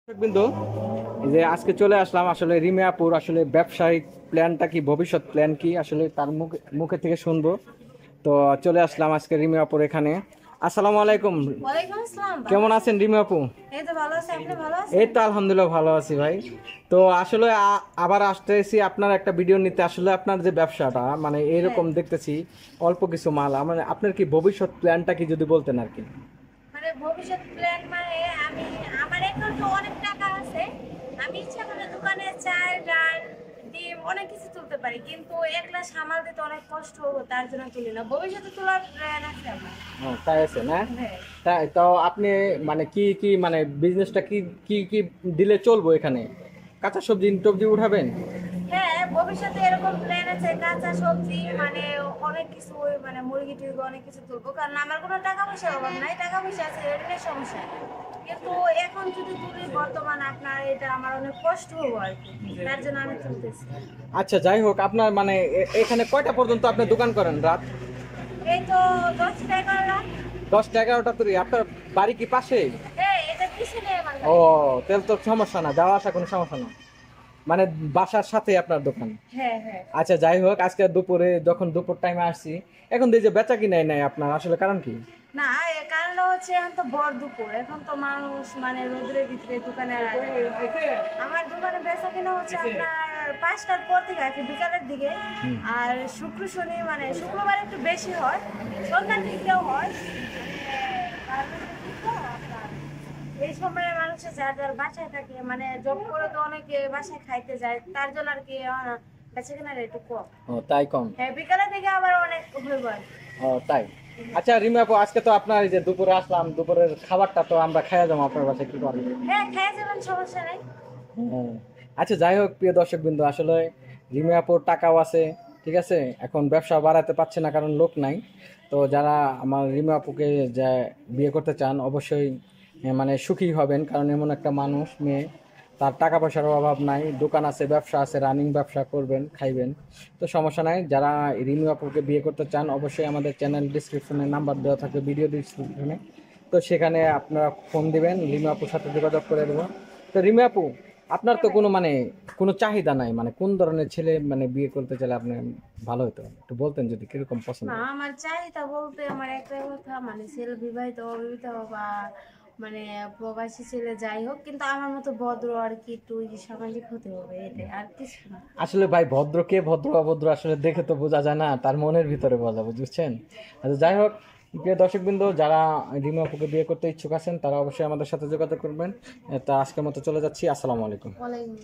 বিন্দু এই যে আজকে চলে আসলাম আসলে রিমিয়াপুর আসলে ব্যবসায়িক প্ল্যানটা কি, ভবিষ্যৎ প্ল্যান কি আসলে তার মুখে মুখে থেকে শুনবো। তো চলে আসলাম আজকে রিমিয়াপুর এখানে। আসসালামু আলাইকুম। ওয়ালাইকুম আসসালাম। ভালো কেমন আছেন? আছেন রিমিয়াপু? এই তো ভালো আছি। আপনি ভালো এই আছেন? তো আলহামদুলিল্লাহ ভালো আছি ভাই। তো আসলে আবার আসতেছি আপনার একটা ভিডিও নিতে। আসলে আপনার যে ব্যবসাটা মানে হ্যাঁ, এরকম দেখতেছি অল্প কিছু মাল, মানে আপনার কি ভবিষ্যৎ প্ল্যানটা কি যদি বলতেন আর কি। মানে ভবিষ্যৎ প্ল্যান মানে আমি আমার এখন তো অনেক টাকা আছে। আমি ইচ্ছা করলে দোকানে চাল, ডাল, ডিম অনেক কিছু তুলতে পারি, কিন্তু একলা সামাল দিতে অনেক কষ্ট হবে, তার জন্য তুলি না। ভবিষ্যতে তোলার প্ল্যান আছে আমার। তাই আছে না? হ্যাঁ, তাই তো আপনি মানে কি কি মানে বিজনেসটা কি কি কি দিলে চলবো এখানে? কাঁচা সবজি টবজি উঠাবেন? হ্যাঁ, ভবিষ্যতে এরকম প্ল্যান আছে, কাঁচা সবজি মানে অনেক কিছু, মানে মুরগি টুরগি অনেক কিছু তুলবো, কারণ আমার কোনো টাকা পয়সার অভাব নাই। টাকা পয়সা আছে, এটা নিয়ে সমস্যা নেই। কিন্তু এখন যদি তুলি, বর্তমান আপনার এটা আমার অনেক কষ্ট হবো আর কি, তার জন্য আমি তুলতেছি। আচ্ছা যাই হোক, আপনার মানে এখানে কয়টা পর্যন্ত আপনি দোকান করেন রাত? এই তো 10 টাকা লাখ। 10টা 11টা তৈরি। আপনার বাড়ি কি পাশে? হ্যাঁ, এটা পিছনে আমার ও, বাড়ি। তাহলে তো সমস্যা না, যাওয়া আসা কোনো সমস্যা না, মানে বাসার সাথে আপনার দোকান। হ্যাঁ, হ্যাঁ। আচ্ছা যাই হোক, আজকে দুপুরে যখন দুপুর টাইমে আসছি, এখন দেখি যে বেচা কিনাই নাই আপনার, আসলে কারণ কি? না, এর কারণ হচ্ছে এখন তো ভর দুপুর, এখন তো মানুষ মানে রোদের ভিতরে দোকানে আর আসে না। আমার দোকানে বেচা কিনা হচ্ছে আপনার 5টার পর থেকে আর কি, বিকালের দিকে। হুম। আর শুক্র শনি মানে শুক্রবার একটু বেশি হয়, সন্ধ্যার দিকেও হয়। আপনার এই সময় মানুষের যার যার বাসায় থাকে, মানে জব করে তো অনেকে বাসায় খাইতে যায়, তার জন্য আর কি বেচা কেনার একটু কম। ও তাই কম। হ্যাঁ, বিকালের দিকে আবার অনেক হইব আর কি। ও তাই। আচ্ছা রিমা আপু, আজকে তো আপনার এই যে দুপুরে আসলাম, দুপুরের খাবারটা তো আমরা খাইয়া যাবো আপনার বাসায়, কি করেন? হ্যাঁ, খেয়ে যাবেন, সমস্যা নেই। হ্যাঁ। আচ্ছা যাই হোক, প্রিয় দর্শক বিন্দু, আসলে রিমা আপুর টাকাও আছে, ঠিক আছে, এখন ব্যবসা বাড়াতে পারছে না কারণ লোক নাই। তো যারা আমার রিমা আপুকে যা বিয়ে করতে চান অবশ্যই মানে সুখী হবেন, কারণ এমন একটা মানুষ মেয়ে, তার টাকা পয়সার অভাব নাই, দোকান আছে, ব্যবসা আছে, রানিং ব্যবসা করবেন, খাইবেন। তো সমস্যা নাই, যারা রিমা আপুকে বিয়ে করতে চান অবশ্যই আমাদের চ্যানেল ডিসক্রিপশনে নাম্বার দেওয়া থাকবে, ভিডিও ডিসক্রিপশনে। তো সেখানে আপনারা ফোন দিবেন, রিমা আপুর সাথে যোগাযোগ করে দেবো। তো রিমা আপু, আপনার হ্যাঁ তো ভাই। কোনো মানে কোনো চাহিদা নাই, মানে কোন ধরনের ছেলে মানে বিয়ে করতে চাইলে আপনি ভালো হতো, একটু বলতেন যদি কিরকম পছন্দ। না, আমার চাহিদা বলতে আমার একটাই কথা, মানে ছেলে বিবাহিত অবিবাহিত হোক বা মানে প্রবাসী ছেলে যাই হোক, কিন্তু আমার মতো ভদ্র আর কি, একটু ওই যে সামাজিক হতে হবে, এটাই আর কিছু না। আসলে ভাই, ভদ্র কে ভদ্র অভদ্র আসলে দেখে তো বোঝা যায় না, তার মনের ভিতরে বোঝা যাবে, বুঝছেন? আচ্ছা যাই হোক, প্রিয় দর্শকবৃন্দ, যারা রিমা আপুকে বিয়ে করতে ইচ্ছুক আছেন তারা অবশ্যই আমাদের সাথে যোগাযোগ করবেন। তা আজকের মতো চলে যাচ্ছি, আসসালামু আলাইকুম। ওয়ালাইকুম